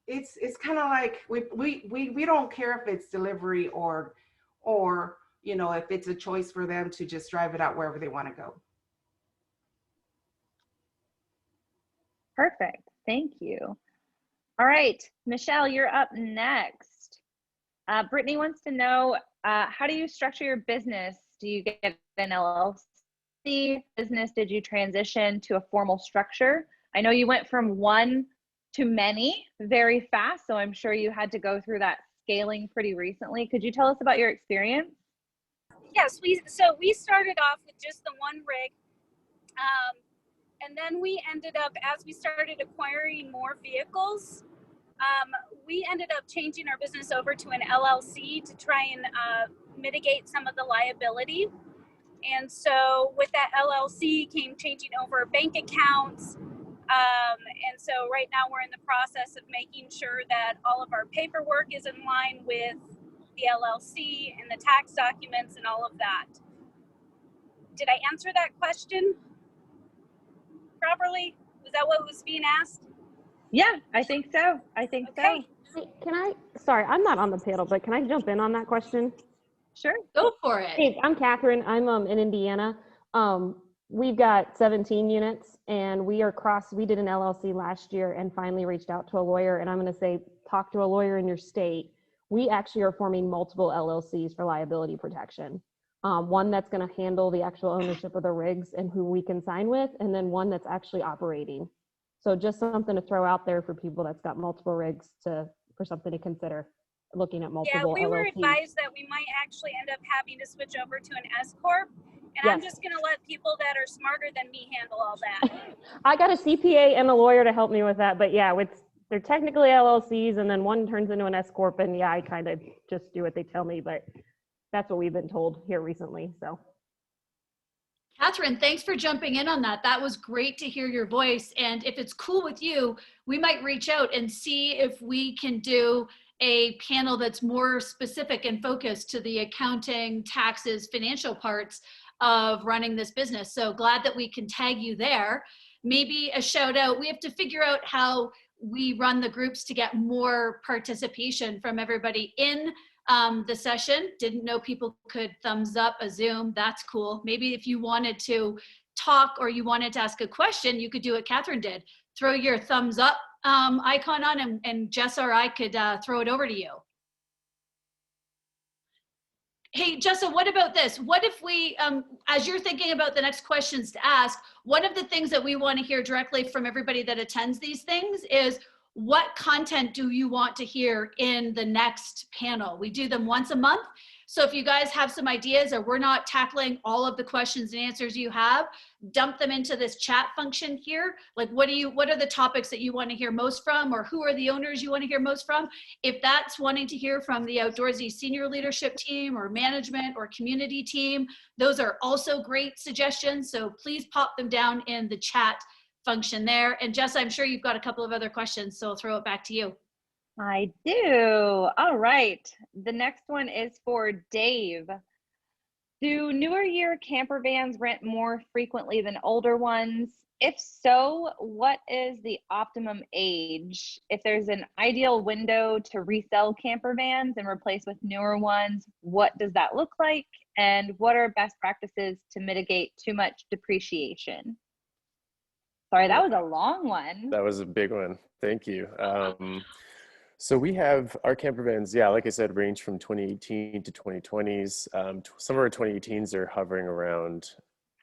it's kind of like we don't care if it's delivery or you know, if it's a choice for them to just drive it out wherever they want to go. Perfect. Thank you. All right, Michelle, you're up next. Brittany wants to know, how do you structure your business? Do you get an LLC business? Did you transition to a formal structure? I know you went from one to many very fast, so I'm sure you had to go through that scaling pretty recently. Could you tell us about your experience? Yes, we started off with just the one rig. And then we ended up, as we started acquiring more vehicles, we ended up changing our business over to an LLC to try and mitigate some of the liability. And so with that LLC came changing over bank accounts. And so right now we're in the process of making sure that all of our paperwork is in line with the LLC and the tax documents and all of that. Did I answer that question properly? Was that what was being asked? Yeah, I think so. Okay. Can I, sorry, I'm not on the panel, but can I jump in on that question? Sure. Go for it. Hey, I'm Catherine. I'm in Indiana. We've got 17 units and we did an LLC last year and finally reached out to a lawyer, and I'm going to say, talk to a lawyer in your state. We actually are forming multiple LLCs for liability protection. One that's going to handle the actual ownership of the rigs and who we can sign with, and then one that's actually operating. So just something to throw out there for people that's got multiple rigs for something to consider, looking at multiple Yeah, we were LLCs. advised that we might actually end up having to switch over to an S Corp. And Yes. I'm just going to let people that are smarter than me handle all that. I got a CPA and a lawyer to help me with that, but yeah, they're technically LLCs, and then one turns into an S Corp, and yeah, I kind of just do what they tell me, but that's what we've been told here recently, so. Catherine, thanks for jumping in on that. That was great to hear your voice. And if it's cool with you, we might reach out and see if we can do a panel that's more specific and focused to the accounting, taxes, financial parts of running this business. So glad that we can tag you there. Maybe a shout out. We have to figure out how we run the groups to get more participation from everybody in the session. Didn't know people could thumbs up a Zoom. That's cool. Maybe if you wanted to talk or you wanted to ask a question, you could do what Catherine did. Throw your thumbs up icon on, and Jess or I could throw it over to you. Hey, Jessa, what about this? What if we, as you're thinking about the next questions to ask, one of the things that we want to hear directly from everybody that attends these things is, what content do you want to hear in the next panel? We do them once a month. So if you guys have some ideas or we're not tackling all of the questions and answers you have, dump them into this chat function here. Like what are the topics that you want to hear most from, or who are the owners you want to hear most from? If that's wanting to hear from the Outdoorsy senior leadership team or management or community team, those are also great suggestions. So please pop them down in the chat function there. And Jess, I'm sure you've got a couple of other questions, so I'll throw it back to you. I do. All right. The next one is for Dave. Do newer year camper vans rent more frequently than older ones? If so, what is the optimum age? If there's an ideal window to resell camper vans and replace with newer ones, what does that look like? And what are best practices to mitigate too much depreciation? Sorry, that was a long one. That was a big one. Thank you. So we have our camper vans, yeah, like I said, range from 2018 to 2020s. Some of our 2018s are hovering around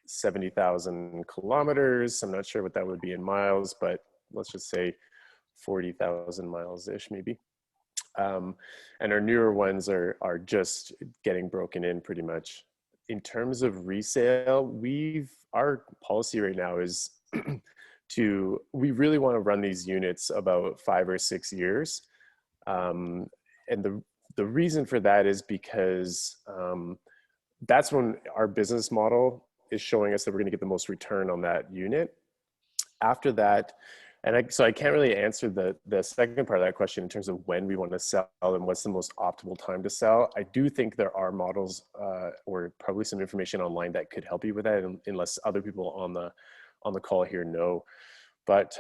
70,000 kilometers. I'm not sure what that would be in miles, but let's just say 40,000 miles-ish maybe. And our newer ones are just getting broken in pretty much. In terms of resale, our policy right now is we really want to run these units about 5 or 6 years. And the reason for that is because that's when our business model is showing us that we're going to get the most return on that unit. After that, so I can't really answer the second part of that question in terms of when we want to sell and what's the most optimal time to sell. I do think there are models or probably some information online that could help you with that, unless other people on the call here know. But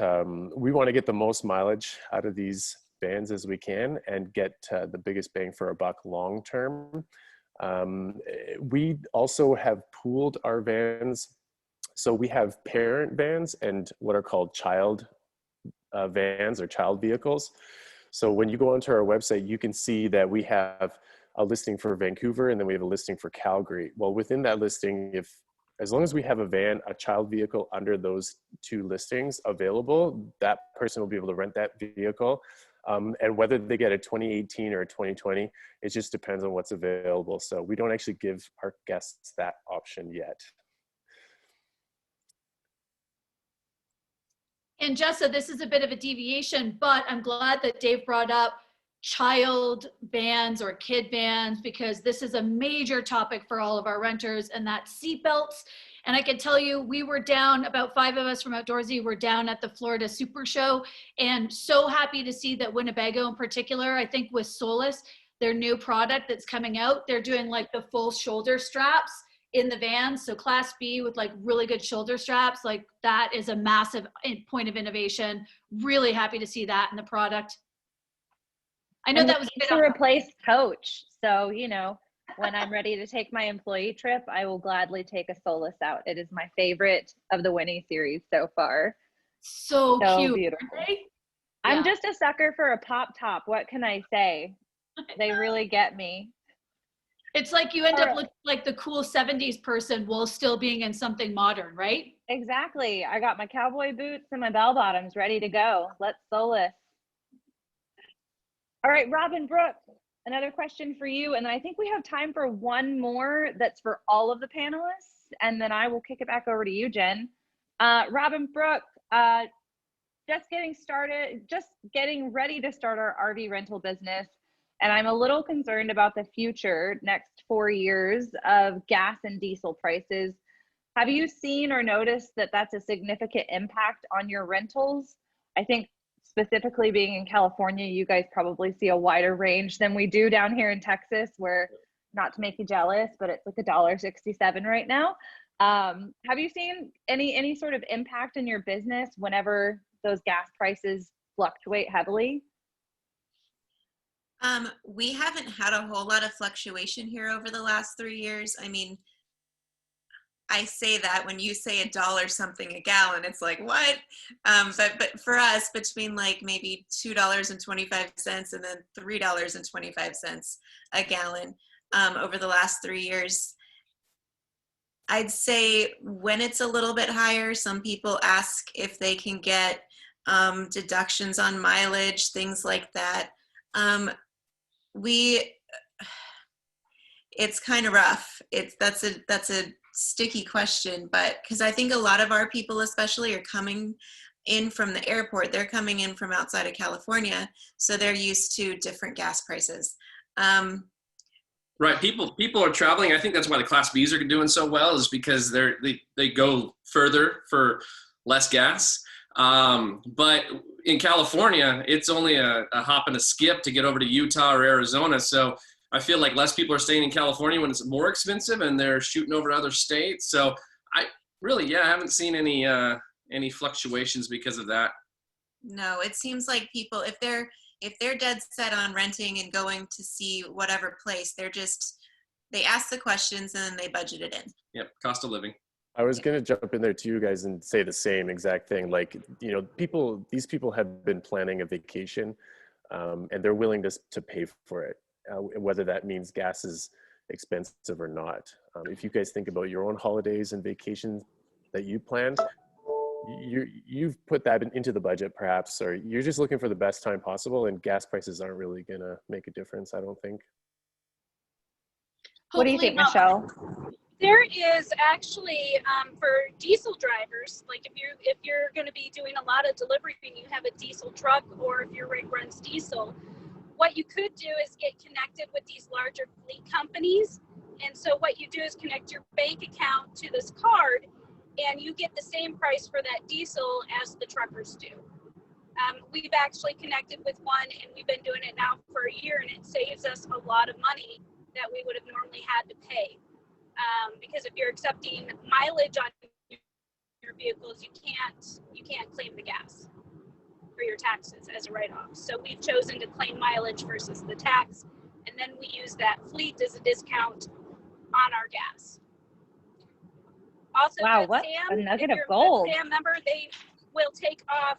we want to get the most mileage out of these vans as we can and get the biggest bang for our buck long term. We also have pooled our vans. So we have parent vans and what are called child vans or child vehicles. So when you go onto our website, you can see that we have a listing for Vancouver and then we have a listing for Calgary. Well, within that listing, as long as we have a child vehicle under those 2 listings available, that person will be able to rent that vehicle. And whether they get a 2018 or a 2020, it just depends on what's available. So we don't actually give our guests that option yet. And Jessa, this is a bit of a deviation, but I'm glad that Dave brought up child vans or kid vans, because this is a major topic for all of our renters, and that's seatbelts. And I can tell you, we were down, about 5 of us from Outdoorsy were down at the Florida Super Show, and so happy to see that Winnebago in particular, I think with Solus, their new product that's coming out, they're doing like the full shoulder straps in the van. So Class B with like really good shoulder straps, like that is a massive point of innovation. Really happy to see that in the product. I know that was a bit to replace coach. So, you know, when I'm ready to take my employee trip, I will gladly take a Solus out. It is my favorite of the Winnie series so far. So cute. Beautiful. Right? I'm Yeah. just a sucker for a pop top. What can I say? They really get me. It's like you end up looking like the cool 70s person while still being in something modern, right? Exactly. I got my cowboy boots and my bell bottoms ready to go. Let's Solus. All right, Robin, Brooke, another question for you. And I think we have time for one more that's for all of the panelists. And then I will kick it back over to you, Jen. Robin, Brooke, just getting ready to start our RV rental business. And I'm a little concerned about the future, next 4 years of gas and diesel prices. Have you seen or noticed that that's a significant impact on your rentals? I think specifically being in California, you guys probably see a wider range than we do down here in Texas, where, not to make you jealous, but it's like $1.67 right now. Have you seen any sort of impact in your business whenever those gas prices fluctuate heavily? We haven't had a whole lot of fluctuation here over the last 3 years. I mean, I say that when you say $1 something a gallon, it's like, what? But for us, between like maybe $2.25 and then $3.25 a gallon over the last 3 years, I'd say when it's a little bit higher, some people ask if they can get deductions on mileage, things like that. It's kind of rough. That's a sticky question, but because I think a lot of our people especially are coming in from the airport. They're coming in from outside of California, so they're used to different gas prices. Right. People are traveling. I think that's why the Class Bs are doing so well, is because they go further for less gas. But in California, it's only a hop and a skip to get over to Utah or Arizona. So I feel like less people are staying in California when it's more expensive, and they're shooting over to other states. So I haven't seen any fluctuations because of that. No, it seems like people, if they're dead set on renting and going to see whatever place, they ask the questions and then they budget it in. Yep, cost of living. I was going to jump in there to you guys and say the same exact thing. Like, you know, these people have been planning a vacation, and they're willing to pay for it, whether that means gas is expensive or not. If you guys think about your own holidays and vacations that you planned, you've put that into the budget perhaps, or you're just looking for the best time possible, and gas prices aren't really going to make a difference, I don't think. What do you think, Michelle? There is actually for diesel drivers, like if you're going to be doing a lot of delivery and you have a diesel truck, or if your rig runs diesel, what you could do is get connected with these larger fleet companies. And so what you do is connect your bank account to this card, and you get the same price for that diesel as the truckers do. We've actually connected with one, and we've been doing it now for a year, and it saves us a lot of money that we would have normally had to pay. Because if you're accepting mileage on your vehicles, you can't claim the gas for your taxes as a write-off. So we've chosen to claim mileage versus the tax, and then we use that fleet as a discount on our gas. Also, wow, what Sam, a nugget of if you're gold. a Sam member, they will take off,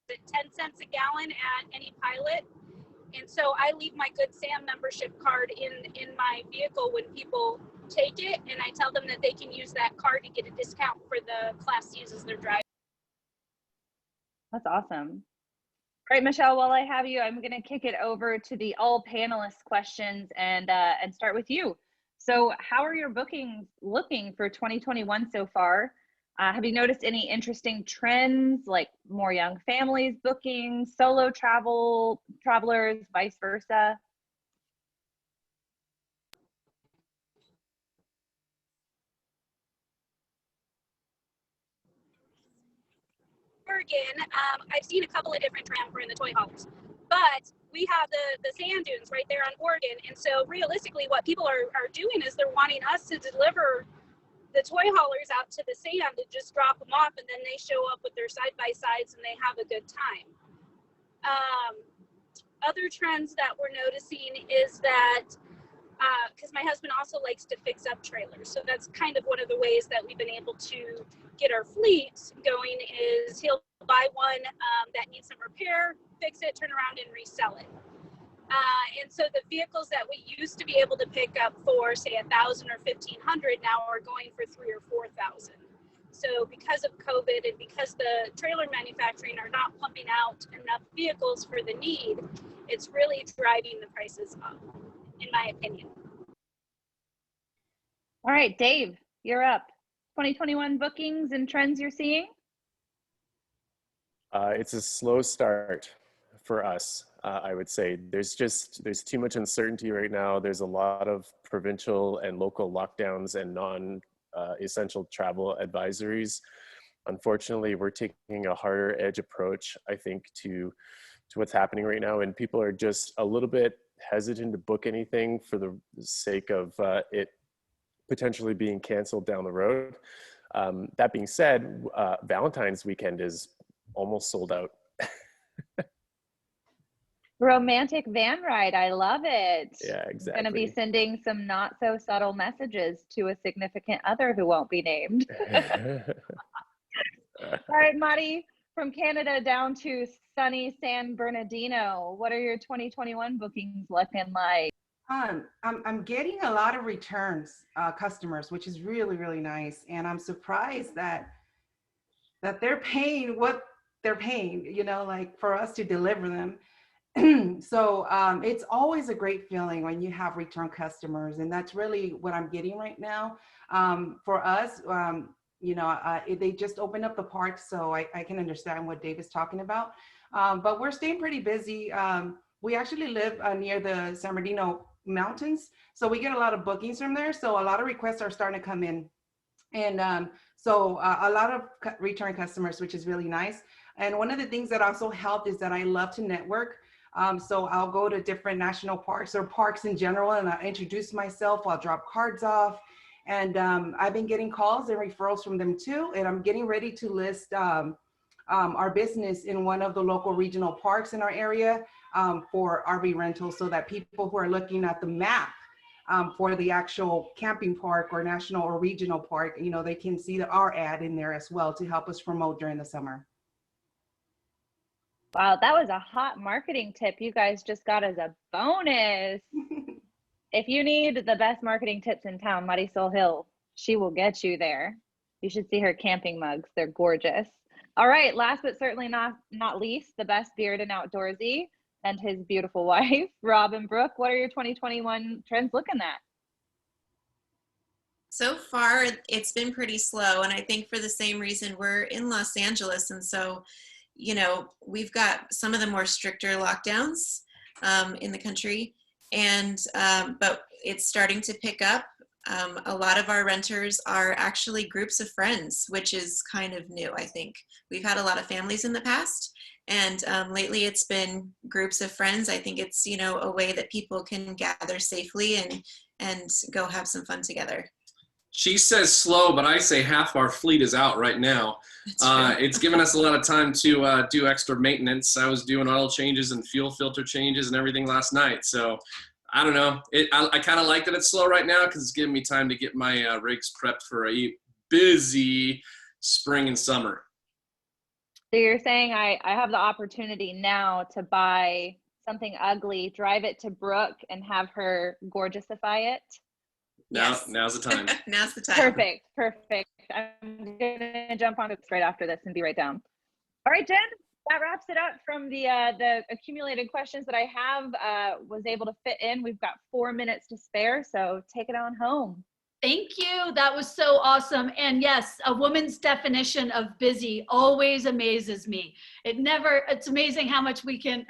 10 cents a gallon at any pilot. And so I leave my Good Sam membership card in my vehicle when people take it, and I tell them that they can use that card to get a discount for the Class C's as they're driving. That's awesome. All right, Michelle, while I have you, I'm going to kick it over to the all panelists questions and start with you. So how are your bookings looking for 2021 so far? Have you noticed any interesting trends, like more young families booking, solo travelers, vice versa? Oregon, I've seen a couple of different trends for in the toy haulers, but we have the sand dunes right there on Oregon. And so realistically, what people are doing is they're wanting us to deliver the toy haulers out to the sand and just drop them off, and then they show up with their side-by-sides and they have a good time. Other trends that we're noticing is that, because my husband also likes to fix up trailers, so that's kind of one of the ways that we've been able to get our fleet going, is he'll buy one that needs some repair, fix it, turn around and resell it. And so the vehicles that we used to be able to pick up for, say, 1,000 or 1,500 now are going for 3,000 or 4,000. So because of COVID and because the trailer manufacturing are not pumping out enough vehicles for the need, it's really driving the prices up, in my opinion. All right, Dave, you're up. 2021 bookings and trends you're seeing? It's a slow start for us. I would say there's too much uncertainty right now. There's a lot of provincial and local lockdowns and non-essential travel advisories. Unfortunately, we're taking a harder edge approach, I think, to what's happening right now, and people are just a little bit hesitant to book anything for the sake of it potentially being canceled down the road. That being said, Valentine's weekend is almost sold out. Romantic van ride, I love it. Yeah, exactly. I'm going to be sending some not so subtle messages to a significant other who won't be named. All right, Madi, from Canada down to sunny San Bernardino, what are your 2021 bookings looking like? I'm getting a lot of returns customers, which is really, really nice. And I'm surprised that they're paying what they're paying, you know, like for us to deliver them. So it's always a great feeling when you have return customers, and that's really what I'm getting right now. For us, you know, they just opened up the park, so I can understand what Dave is talking about. But we're staying pretty busy. We actually live near the San Bernardino Mountains, so we get a lot of bookings from there. So a lot of requests are starting to come in. And so a lot of return customers, which is really nice. And one of the things that also helped is that I love to network. So I'll go to different national parks or parks in general, and I'll introduce myself. I'll drop cards off. And I've been getting calls and referrals from them too. And I'm getting ready to list our business in one of the local regional parks in our area for RV rentals, so that people who are looking at the map for the actual camping park or national or regional park, you know, they can see our ad in there as well to help us promote during the summer. Wow, that was a hot marketing tip you guys just got as a bonus. If you need the best marketing tips in town, Marisol Hill, she will get you there. You should see her camping mugs. They're gorgeous. All right, last but certainly not least, the best beard in Outdoorsy and his beautiful wife, Rob and Brooke. What are your 2021 trends looking at? So far, it's been pretty slow. And I think for the same reason, we're in Los Angeles. And so, you know, we've got some of the more stricter lockdowns in the country. And, but it's starting to pick up. A lot of our renters are actually groups of friends, which is kind of new, I think. We've had a lot of families in the past, and lately it's been groups of friends. I think it's, you know, a way that people can gather safely and go have some fun together. She says slow, but I say half our fleet is out right now. It's given us a lot of time to do extra maintenance. I was doing oil changes and fuel filter changes and everything last night. So I don't know. I kind of like that it's slow right now because it's giving me time to get my rigs prepped for a busy spring and summer. So you're saying I have the opportunity now to buy something ugly, drive it to Brooke, and have her gorgeousify it? Now's the time. Now's the time. Perfect. I'm gonna jump on it straight after this and be right down. All right, Jen, that wraps it up from the accumulated questions that I have was able to fit in. We've got 4 minutes to spare, so take it on home. Thank you. That was so awesome. And yes, a woman's definition of busy always amazes me. It's amazing how much we can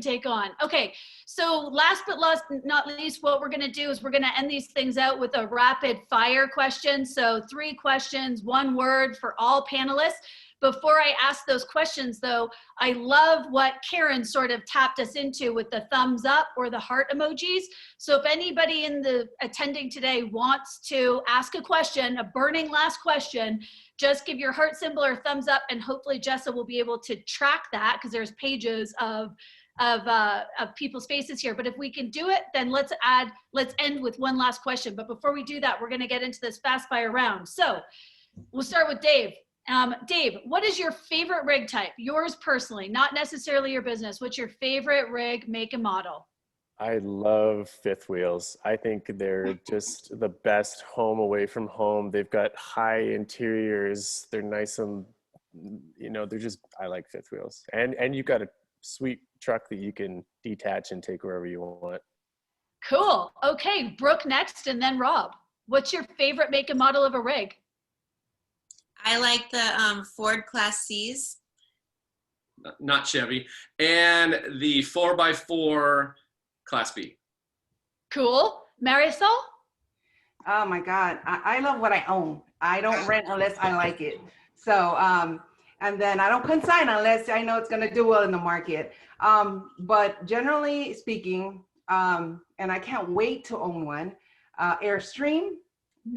take on. Okay. So last but not least, what we're going to do is we're going to end these things out with a rapid fire question. So 3 questions, 1 word for all panelists. Before I ask those questions, though, I love what Karen sort of tapped us into with the thumbs up or the heart emojis. So if anybody in the attending today wants to ask a question, a burning last question, just give your heart symbol or thumbs up, and hopefully Jessa will be able to track that because there's pages of people's faces here. But if we can do it, then let's end with 1 last question. But before we do that, we're going to get into this fast fire round. So we'll start with Dave. Dave, what is your favorite rig type? Yours personally, not necessarily your business. What's your favorite rig, make, and model? I love fifth wheels. I think they're just the best home away from home. They've got high interiors. They're nice and, you know, I like fifth wheels. And you've got a sweet truck that you can detach and take wherever you want. Cool. Okay, Brooke next, and then Rob. What's your favorite make and model of a rig? I like the Ford Class Cs. Not Chevy. And the 4x4 Class B. Cool. Marisol? Oh my God, I love what I own. I don't rent unless I like it. So, and then I don't consign unless I know it's gonna do well in the market. But generally speaking, and I can't wait to own one, Airstream.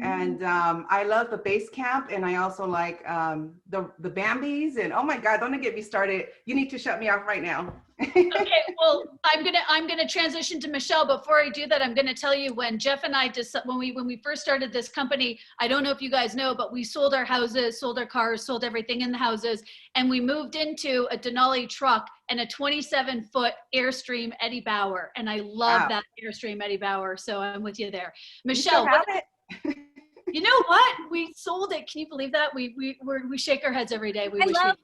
And I love the base camp, and I also like the Bambis. And oh my God, don't get me started. You need to shut me off right now. Okay, well, I'm gonna transition to Michelle. Before I do that, I'm gonna tell you when Jeff and I when we first started this company, I don't know if you guys know, but we sold our houses, sold our cars, sold everything in the houses, and we moved into a Denali truck and a 27-foot Airstream Eddie Bauer, and I love that Airstream Eddie Bauer. So I'm with you there, Michelle. You know what? We sold it. Can you believe that? We shake our heads every day. We wish we did.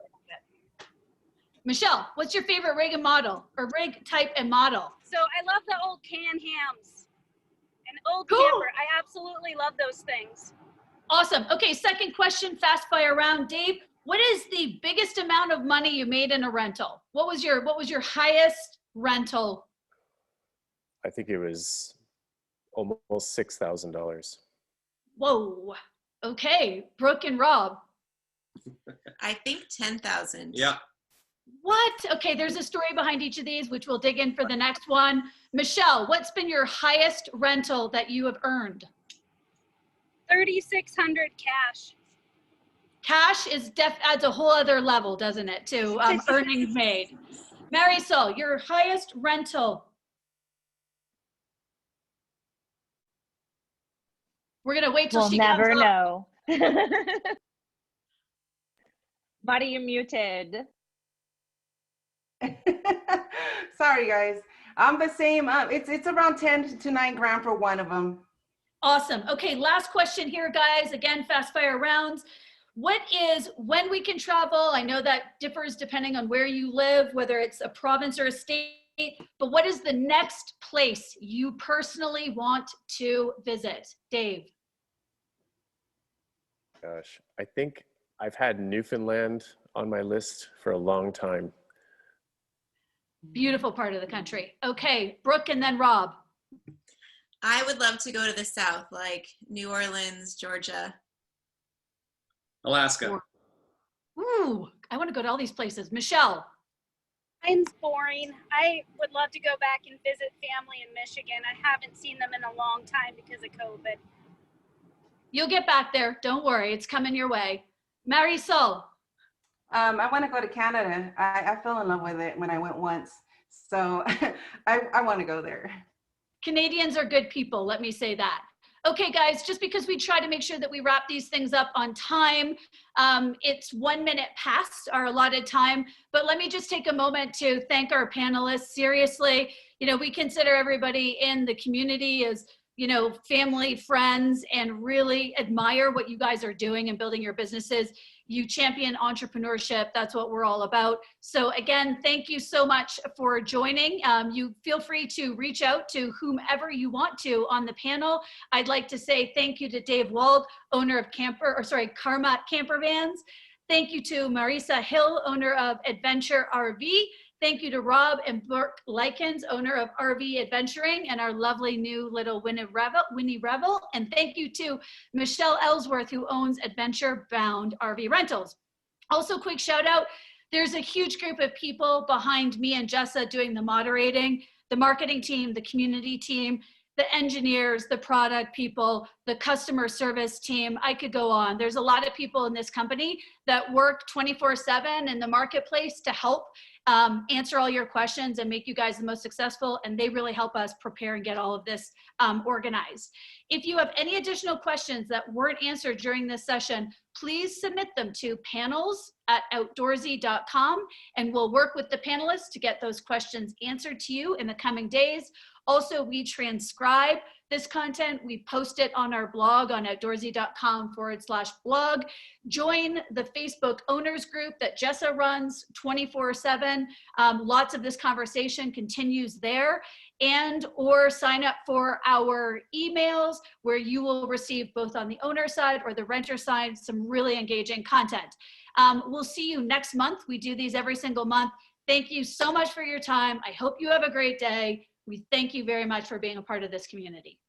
Michelle, what's your favorite rig and model, or rig type and model? So I love the old Can-Hams. An old Cool. camper. I absolutely love those things. Awesome. Okay, second question, fast fire round. Dave, what is the biggest amount of money you made in a rental? What was your highest rental? I think it was almost $6,000. Whoa. Okay, Brooke and Rob. I think 10,000. Yeah. What? Okay, there's a story behind each of these, which we'll dig in for the next one. Michelle, what's been your highest rental that you have earned? 3,600 cash. Cash adds a whole other level, doesn't it, to earnings made. Marisol, your highest rental. We're gonna wait till We'll she never comes up. know. Buddy, you're muted. Sorry, guys. I'm the same. It's around 10 to 9 grand for one of them. Awesome. Okay, last question here, guys. Again, fast fire rounds. What is when we can travel? I know that differs depending on where you live, whether it's a province or a state, but what is the next place you personally want to visit? Dave. Gosh, I think I've had Newfoundland on my list for a long time. Beautiful part of the country. Okay, Brooke and then Rob. I would love to go to the south, like New Orleans, Georgia. Alaska. Ooh, I want to go to all these places. Michelle. Mine's boring. I would love to go back and visit family in Michigan. I haven't seen them in a long time because of COVID. You'll get back there. Don't worry. It's coming your way. Marisol. I want to go to Canada. I fell in love with it when I went once. So I want to go there. Canadians are good people. Let me say that. Okay, guys, just because we try to make sure that we wrap these things up on time, it's 1 minute past our allotted time, but let me just take a moment to thank our panelists. Seriously, we consider everybody in the community as, family, friends, and really admire what you guys are doing and building your businesses. You champion entrepreneurship. That's what we're all about. So again, thank you so much for joining. You feel free to reach out to whomever you want to on the panel. I'd like to say thank you to Dave Wald, owner of Karma Campervans. Thank you to Marisa Hill, owner of Adventure RV. Thank you to Rob and Brooke Lykins, owner of RV Adventuring, and our lovely new little Winnie Rebel. And thank you to Michelle Ellsworth, who owns Adventure Bound RV Rentals. Also, quick shout out, there's a huge group of people behind me and Jessa doing the moderating, the marketing team, the community team, the engineers, the product people, the customer service team. I could go on. There's a lot of people in this company that work 24/7 in the marketplace to help answer all your questions and make you guys the most successful. And they really help us prepare and get all of this organized. If you have any additional questions that weren't answered during this session, please submit them to panels@outdoorsy.com, and we'll work with the panelists to get those questions answered to you in the coming days. Also, we transcribe this content. We post it on our blog on outdoorsy.com/blog. Join the Facebook owners group that Jessa runs 24/7. Lots of this conversation continues there, or sign up for our emails where you will receive both on the owner side or the renter side some really engaging content. We'll see you next month. We do these every single month. Thank you so much for your time. I hope you have a great day. We thank you very much for being a part of this community.